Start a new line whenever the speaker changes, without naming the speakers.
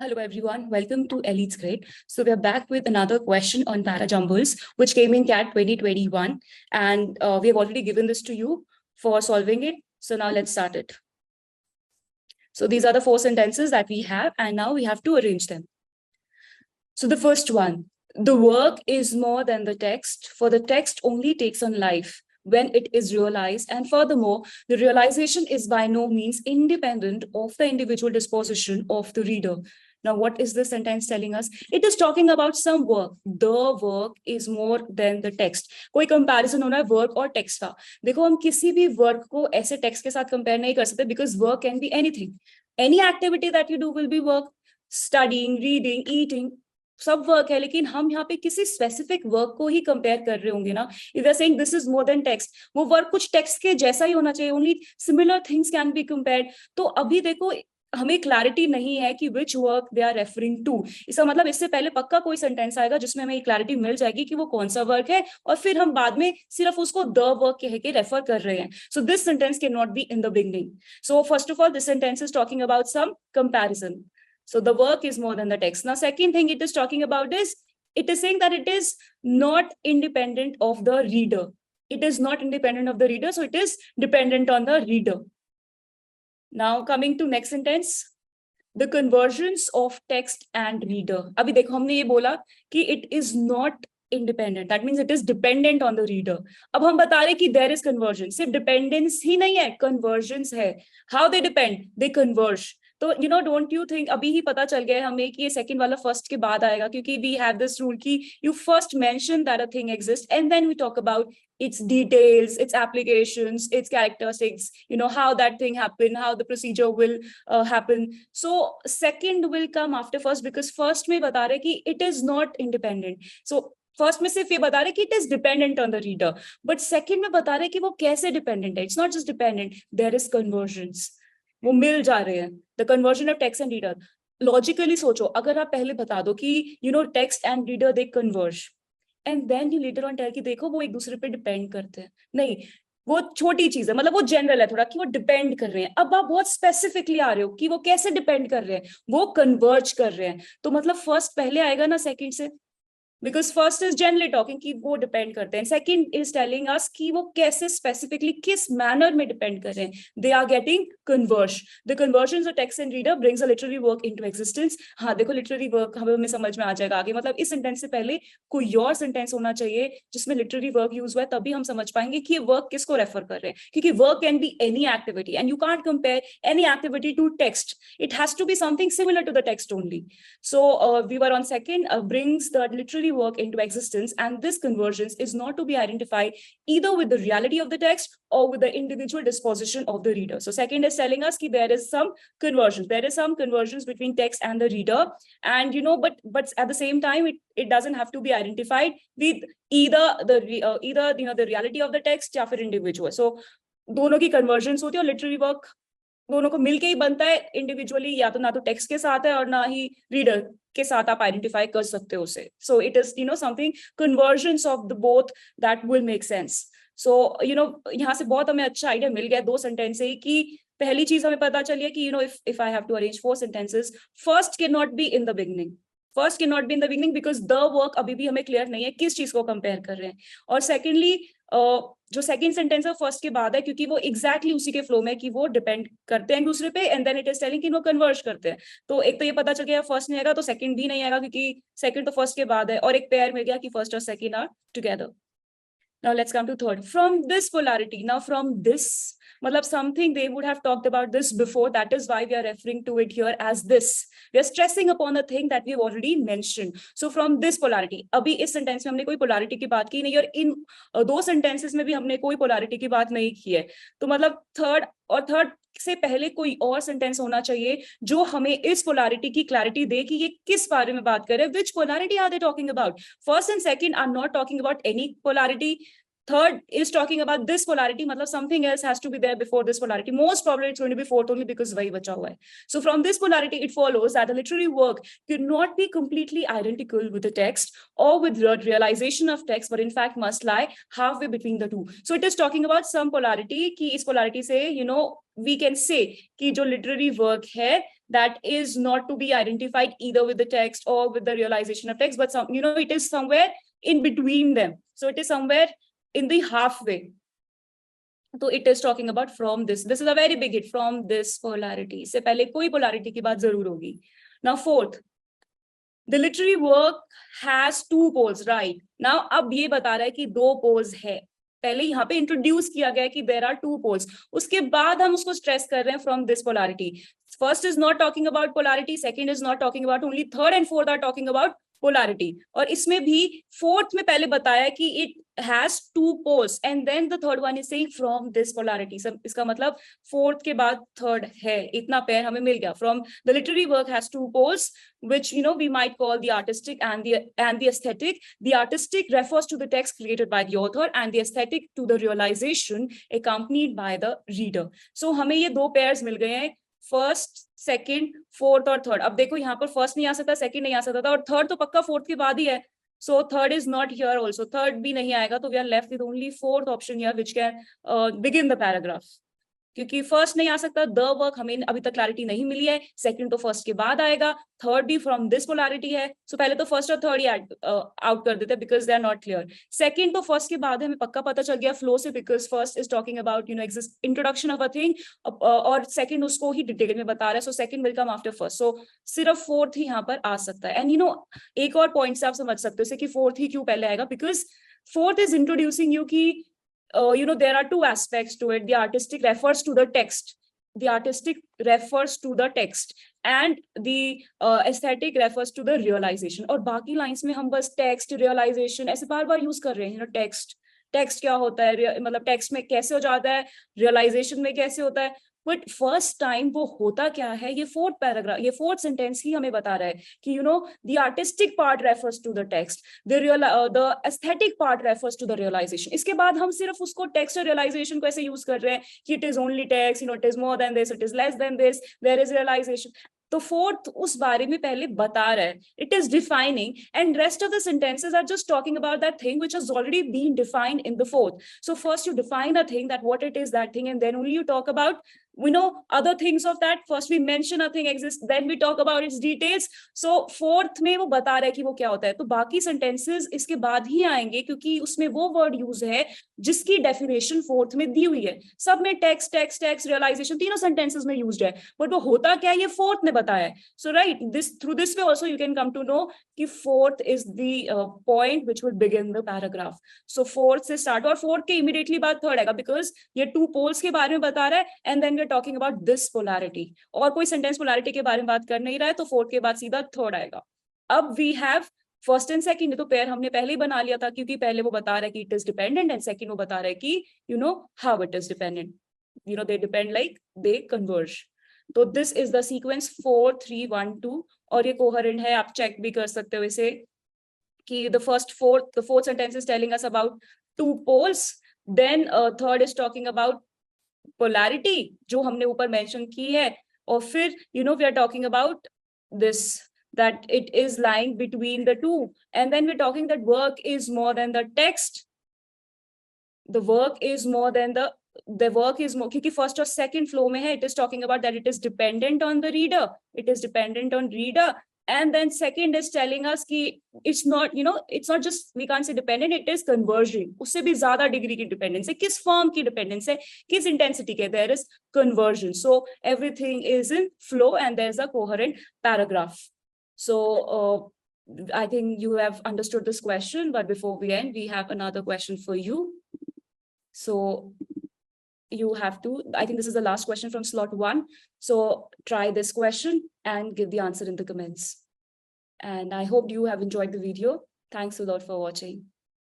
Hello everyone, welcome to Elite's Grade. So we are back with another question on parajumbles, which came in CAT 2021, and we have already given this to you for solving it. So now let's start it. So these are the 4 sentences that we have, and now we have to arrange them. So the first one, the work is more than the text, for the text only takes on life when it is realized, and furthermore, the realization is by no means independent of the individual disposition of the reader. Now, what is this sentence telling us? It is talking about some work. The work is more than the text. कोई comparison होना है work और text का. देखो हम किसी भी work को ऐसे text के साथ compare नहीं कर सकते because work can be anything. Any activity that you do will be work. Studying, reading, eating, सब वर्क है, लेकिन हम यहाँ पे किसी स्पेसिफिक वर्क को ही कंपेयर कर रहे होंगे ना. If we are saying this is more than text, वो वर्क कुछ टेक्स्ट के जैसा ही होना चाहिए, only similar things can be compared. तो अभी देखो हमें क्लैरिटी नहीं है कि which work they are referring to. इसका मतलब इससे पहले पक्का कोई सेंटेंस आएगा जिसमें हमें क्लैरिटी मिल जाएगी कि वो कौन सा वर्क है, और फिर हम बाद में सिर्फ उसको द वर्क कह के रेफर कर रहे हैं. So this sentence can not be in the beginning. So first of all this sentence is talking about some comparison. So the work is more than the text. Now, second thing it is talking about is, it is saying that it is not independent of the reader. It is not independent of the reader, so it is dependent on the reader. Now, coming to next sentence, the convergence of text and reader. अभी देखो हमने ये बोला कि it is not independent. That means it is dependent on the reader. अब हम बता रहे कि there is convergence. सिर्फ dependence ही नहीं है, convergence है. How they depend? They converge. तो you know don't you think अभी ही पता चल गया है हमें कि ये सेकंड वाला फर्स्ट के बाद आएगा, क्योंकि वी हैव दिस रूल कि you first mention that a thing exist and then we talk about its details, its applications, its characteristics, you know, how that thing happened, how the procedure will happen. So second will come after first, because first में बता रहे कि it is not independent. So first में सिर्फ ये बता रहे कि it is dependent on the reader, but second में बता रहे कि वो कैसे डिपेंडेंट है. It's not just dependent, there is convergence. वो मिल जा रहे हैं. The conversion of text and reader. Logically सोचो, अगर आप पहले बता दो कि you know text and reader they converge, and then you later on tell कि देखो वो एक दूसरे पे डिपेंड करते हैं. नहीं, वो छोटी चीज है, मतलब वो जनरल है थोड़ा कि वो डिपेंड कर रहे हैं. अब आप बहुत स्पेसिफिकली आ रहे हो कि वो कैसे डिपेंड कर रहे हैं, वो कन्वर्ज कर रहे हैं. तो मतलब फर्स्ट पहले आएगा ना सेकंड से, because first is generally talking कि वो depend करते हैं, second is telling us कि वो कैसे specifically किस manner में depend कर रहे हैं. They are getting converged. The convergence of text and reader brings a literary work into existence. हाँ देखो literary work हमें समझ में आ जाएगा आगे. मतलब इस sentence से पहले कोई और sentence होना चाहिए जिसमें literary work use हुआ है, तभी हम समझ पाएंगे कि ये work किसको refer कर रहे हैं. क्योंकि work can be any activity and you can't compare any activity to text. It has to be something similar to the text only. So we were on second, brings the literary work into existence, and this convergence is not to be identified either with the reality of the text or with the individual disposition of the reader. So second is telling us that there is some convergence. There is some convergence between text and the reader, and you know, but at the same time, it doesn't have to be identified with either the you know the reality of the text or individual. So दोनों की convergence होती है, और literary work दोनों को मिलके ही बनता है. इंडिविजुअली या तो ना तो टेक्स्ट के साथ है और ना ही रीडर के साथ आप आइडेंटिफाई कर सकते हो उसे. So it is you know something convergence of the both that will make sense. So you know यहाँ से बहुत हमें अच्छा आइडिया मिल गया 2 सेंटेंस से कि पहली चीज हमें पता चली है कि you know if I have to arrange 4 sentences, first can not be in the beginning. First can not be in the beginning because the work अभी भी हमें क्लियर नहीं है किस चीज को कंपेयर कर रहे हैं. और सेकेंडली जो सेकंड सेंटेंस है फर्स्ट के बाद है, क्योंकि वो एग्जैक्टली उसी के फ्लो में कि वो डिपेंड करते हैं दूसरे पे, and then it is telling कि वो कन्वर्ज करते हैं. तो एक तो ये पता चल गया फर्स्ट नहीं आएगा तो सेकंड भी नहीं आएगा, क्योंकि सेकंड तो फर्स्ट के बाद है, और एक पेयर मिल गया कि फर्स्ट और second are together. Now let's come to third. From this polarity, now from this, matlab something they would have talked about this before. That is why we are referring to it here as this. We are stressing upon a thing that we have already mentioned. So from this polarity, अभी इस sentence में हमने कोई polarity की बात की नहीं, और इन 2 sentences में भी हमने कोई polarity की बात नहीं की है. तो मतलब थर्ड से पहले कोई और सेंटेंस होना चाहिए जो हमें इस पोलैरिटी की क्लैरिटी दे कि ये किस बारे में बात कर रहे हैं. Which polarity are they talking about? First and second are not talking about any polarity. Third is talking about this polarity, matlab something else has to be there before this polarity. Most probably it's going to be fourth only because wahi bacha hua hai. So from this polarity, it follows that a literary work cannot be completely identical with the text or with the realization of text, but in fact must lie halfway between the two. So it is talking about some polarity ki is polarity se, you know, we can say कि जो literary work है that is not to be identified either with the text or with the realization of text, but some, it is somewhere in between them. So it is somewhere in the halfway. So it is talking about from this. This is a very big hit, from this polarity. से पहले कोई polarity की बात जरूर होगी. Now fourth, the literary work has two poles, right? Now अब ये बता रहा है कि दो poles है. पहले यहाँ पे इंट्रोड्यूस किया गया कि there are two poles. उसके बाद हम उसको स्ट्रेस कर रहे हैं from this polarity. First is not talking about polarity. Second is not talking about only. Third and fourth are talking about polarity. और इसमें भी fourth में पहले बताया कि it has two poles and then the third one is saying from this polarity. So इसका मतलब fourth के बाद third है. इतना pair हमें मिल गया. From the literary work has two poles, which we might call the artistic and the aesthetic. The artistic refers to the text created by the author and the aesthetic to the realization accompanied by the reader. So हमें ये दो pairs मिल गए हैं. First, second, fourth और third. अब देखो यहाँ पर फर्स्ट नहीं आ सकता, सेकंड नहीं आ सकता था, और थर्ड तो पक्का फोर्थ के बाद ही है. So third is not here also. Third भी नहीं आएगा. तो we are left with only fourth option here which can begin the paragraph. क्योंकि फर्स्ट नहीं आ सकता, द वर्क हमें अभी तक क्लैरिटी नहीं मिली है. सेकंड तो फर्स्ट के बाद आएगा. थर्ड भी फ्रॉम दिस पोलैरिटी है. सो पहले तो फर्स्ट और थर्ड ही आउट कर देते because they are not clear. Second तो फर्स्ट के बाद हमें पक्का पता चल गया फ्लो से, because first is talking about introduction of a thing, और सेकंड उसको ही डिटेल में बता रहा है. So second will come after first. So सिर्फ फोर्थ ही यहाँ पर आ सकता है. एंड एक और पॉइंट से आप समझ सकते हो कि फोर्थ ही क्यों पहले आएगा, because fourth is introducing you की there are two aspects to it. The artistic refers to the text. The artistic refers to the text and the aesthetic refers to the realization. और बाकी lines में हम बस text, realization ऐसे बार बार use कर रहे हैं. text क्या होता है, मतलब text में कैसे हो जाता है, realization में कैसे होता है. बट फर्स्ट टाइम वो होता क्या है, ये फोर्थ पैराग्राफ, ये फोर्थ सेंटेंस ही हमें बता रहा है कि the artistic part refers to the text, the aesthetic part refers to the realisation. इसके बाद हम सिर्फ उसको टेक्स्ट और रियलाइजेशन को ऐसे यूज कर रहे हैं कि it is only text, it is more than this, it is less than this, there is realisation. तो फोर्थ उस बारे में पहले बता रहा है. It is defining and rest of the sentences are just talking about that thing which has already been defined in the fourth. So first you define a thing, that what it is, that thing, and then only you talk about other things of that. First we mention a thing exists, then we talk about its details. So fourth में वो बता रहा है कि वो क्या होता है. तो बाकी sentences इसके बाद ही आएंगे क्योंकि उसमें वो word use है जिसकी definition fourth में दी हुई है. सब में text, realization तीनों sentences में used है, but वो होता क्या है ये fourth ने बताया है. So right, through this way also you can come to know कि fourth is the point which will begin the paragraph. So fourth से start, और fourth के immediately बाद third आएगा because ये two poles के बारे में बता रहा है and then talking about this polarity. और कोई सेंटेंस पोलैरिटी के बारे में बात कर नहीं रहा है, तो फोर्थ के बाद सीधा थर्ड आएगा. अब we have first and second. तो पेयर हमने पहले ही बना लिया था क्योंकि पहले वो बता रहा है कि it is dependent and second वो बता रहा है कि how it is dependent. They depend like they converge. तो दिस इज द सीक्वेंस 4 3 1 2 और ये कोहेरेंट है. आप चेक भी कर सकते हो इसे कि the fourth sentence is telling us about two poles, then third is talking about polarity जो हमने ऊपर मेंशन की है, और फिर we are talking about this, that it is lying between the two, and then we're talking that work is more than the text. The work is more than the work is more, क्योंकि first और second flow में है. It is talking about that it is dependent on the reader. It is dependent on reader. And then second is telling us कि it's not, it's not just, we can't say dependent, it is converging. उससे भी ज़्यादा degree की dependence है. किस form की dependence है, किस इंटेंसिटी के, there is conversion. So everything is in flow and there's a coherent paragraph. So I think you have understood this question, but before we end, we have another question for you. So you have to, I think this is the last question from slot 1. So try this question and give the answer in the comments. And I hope you have enjoyed the video. Thanks a lot for watching.